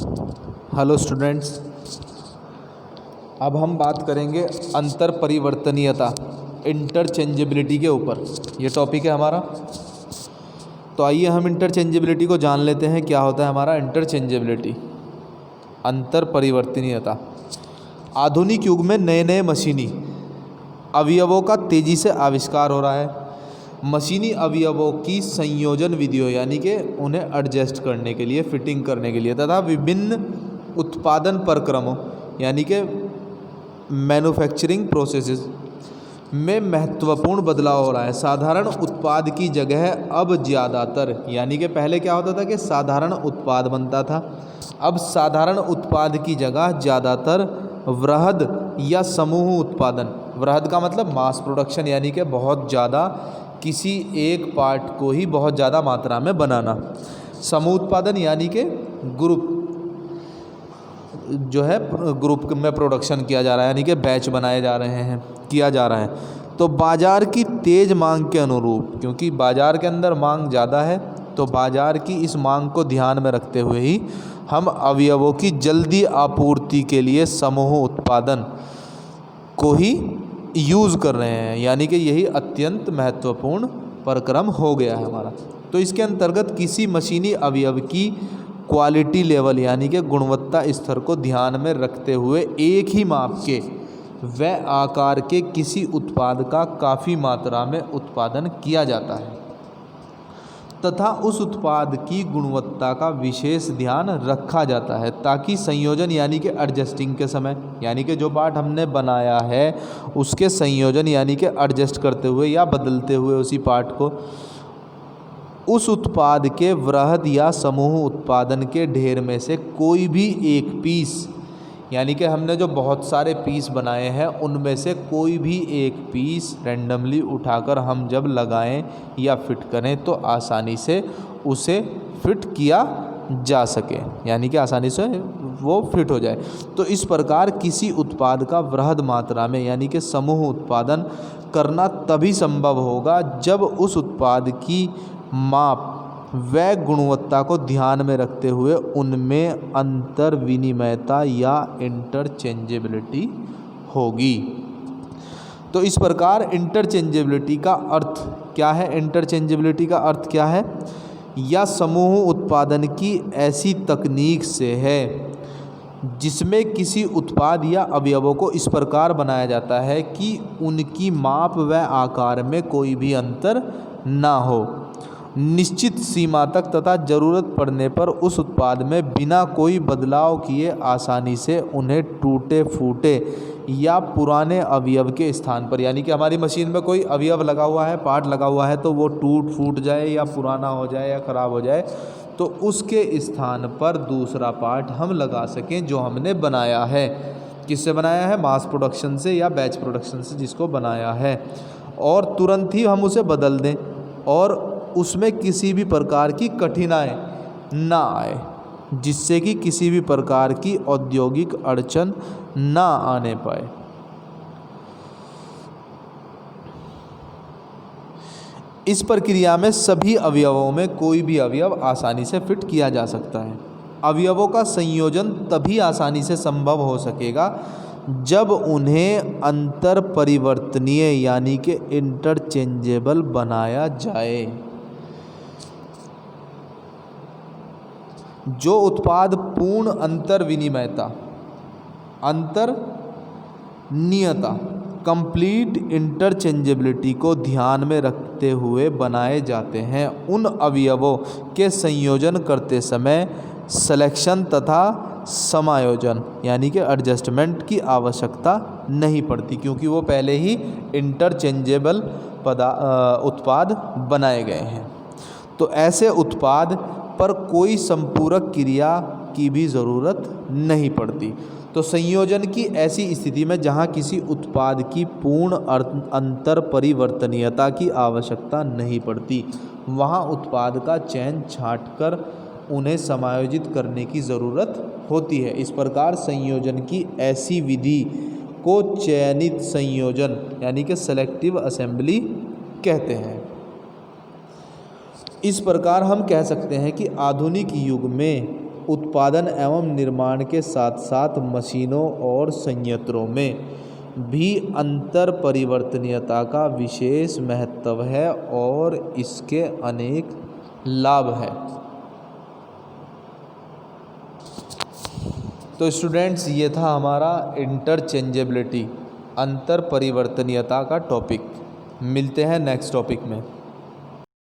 Hello students, अब हम बात करेंगे अंतर परिवर्तनीयता इंटरचेंजेबिलिटी के ऊपर। ये टॉपिक है हमारा। तो आइए हम इंटरचेंजेबिलिटी को जान लेते हैं। क्या होता है हमारा इंटरचेंजेबिलिटी, अंतर परिवर्तनीयता। आधुनिक युग में नए नए मशीनी अवयवों का तेज़ी से आविष्कार हो रहा है। मशीनी अवयवों की संयोजन विधियों यानी कि उन्हें एडजस्ट करने के लिए, फिटिंग करने के लिए तथा विभिन्न उत्पादन प्रक्रमों यानी कि मैन्युफैक्चरिंग प्रोसेसेस में महत्वपूर्ण बदलाव हो रहा है। साधारण उत्पाद की जगह अब ज़्यादातर, यानी कि पहले क्या होता था कि साधारण उत्पाद बनता था, अब साधारण उत्पाद की जगह ज़्यादातर वृहद या समूह उत्पादन। वृहद का मतलब मास प्रोडक्शन, यानी कि बहुत ज़्यादा किसी एक पार्ट को ही बहुत ज़्यादा मात्रा में बनाना। समूह उत्पादन यानी कि ग्रुप जो है, ग्रुप में प्रोडक्शन किया जा रहा है, यानी कि बैच बनाए जा रहे हैं, किया जा रहा है। तो बाज़ार की तेज़ मांग के अनुरूप, क्योंकि बाज़ार के अंदर मांग ज़्यादा है, तो बाज़ार की इस मांग को ध्यान में रखते हुए ही हम अवयवों की जल्दी आपूर्ति के लिए समूह उत्पादन को ही यूज़ कर रहे हैं, यानी कि यही अत्यंत महत्वपूर्ण प्रक्रम हो गया है हमारा। तो इसके अंतर्गत किसी मशीनी अवयव की क्वालिटी लेवल यानी कि गुणवत्ता स्तर को ध्यान में रखते हुए एक ही माप के व आकार के किसी उत्पाद का काफ़ी मात्रा में उत्पादन किया जाता है तथा उस उत्पाद की गुणवत्ता का विशेष ध्यान रखा जाता है, ताकि संयोजन यानी कि एडजस्टिंग के समय, यानी कि जो पार्ट हमने बनाया है उसके संयोजन यानी कि एडजस्ट करते हुए या बदलते हुए उसी पार्ट को, उस उत्पाद के वृहद या समूह उत्पादन के ढेर में से कोई भी एक पीस, यानी कि हमने जो बहुत सारे पीस बनाए हैं उनमें से कोई भी एक पीस रैंडमली उठाकर हम जब लगाएं या फिट करें तो आसानी से उसे फिट किया जा सके, यानी कि आसानी से वो फिट हो जाए। तो इस प्रकार किसी उत्पाद का वृहद मात्रा में यानी कि समूह उत्पादन करना तभी संभव होगा जब उस उत्पाद की माप व गुणवत्ता को ध्यान में रखते हुए उनमें अंतर विनिमयता या इंटरचेंजेबिलिटी होगी। तो इस प्रकार इंटरचेंजेबिलिटी का अर्थ क्या है? इंटरचेंजेबिलिटी का अर्थ क्या है? या समूह उत्पादन की ऐसी तकनीक से है जिसमें किसी उत्पाद या अवयवों को इस प्रकार बनाया जाता है कि उनकी माप व आकार में कोई भी अंतर ना हो, निश्चित सीमा तक तथा ज़रूरत पड़ने पर उस उत्पाद में बिना कोई बदलाव किए आसानी से उन्हें टूटे फूटे या पुराने अवयव के स्थान पर, यानी कि हमारी मशीन में कोई अवयव लगा हुआ है, पार्ट लगा हुआ है, तो वो टूट फूट जाए या पुराना हो जाए या ख़राब हो जाए तो उसके स्थान पर दूसरा पार्ट हम लगा सकें जो हमने बनाया है। किससे बनाया है? मास प्रोडक्शन से या बैच प्रोडक्शन से जिसको बनाया है, और तुरंत ही हम उसे बदल दें और उसमें किसी भी प्रकार की कठिनाई ना आए, जिससे कि किसी भी प्रकार की औद्योगिक अड़चन ना आने पाए। इस प्रक्रिया में सभी अवयवों में कोई भी अवयव आसानी से फिट किया जा सकता है। अवयवों का संयोजन तभी आसानी से संभव हो सकेगा जब उन्हें अंतर परिवर्तनीय यानी कि इंटरचेंजेबल बनाया जाए। जो उत्पाद पूर्ण अंतर विनिमयता, अंतरनीयता, कंप्लीट इंटरचेंजेबिलिटी को ध्यान में रखते हुए बनाए जाते हैं, उन अवयवों के संयोजन करते समय सिलेक्शन तथा समायोजन यानी कि एडजस्टमेंट की आवश्यकता नहीं पड़ती, क्योंकि वो पहले ही इंटरचेंजेबल उत्पाद बनाए गए हैं। तो ऐसे उत्पाद पर कोई संपूरक क्रिया की भी ज़रूरत नहीं पड़ती। तो संयोजन की ऐसी स्थिति में जहाँ किसी उत्पाद की पूर्ण अंतर परिवर्तनीयता की आवश्यकता नहीं पड़ती, वहाँ उत्पाद का चयन छांटकर उन्हें समायोजित करने की ज़रूरत होती है। इस प्रकार संयोजन की ऐसी विधि को चयनित संयोजन यानी कि सेलेक्टिव असेंबली कहते हैं। इस प्रकार हम कह सकते हैं कि आधुनिक युग में उत्पादन एवं निर्माण के साथ साथ मशीनों और संयंत्रों में भी अंतर परिवर्तनीयता का विशेष महत्व है और इसके अनेक लाभ हैं। तो स्टूडेंट्स, ये था हमारा इंटरचेंजेबिलिटी, अंतर परिवर्तनीयता का टॉपिक। मिलते हैं नेक्स्ट टॉपिक में।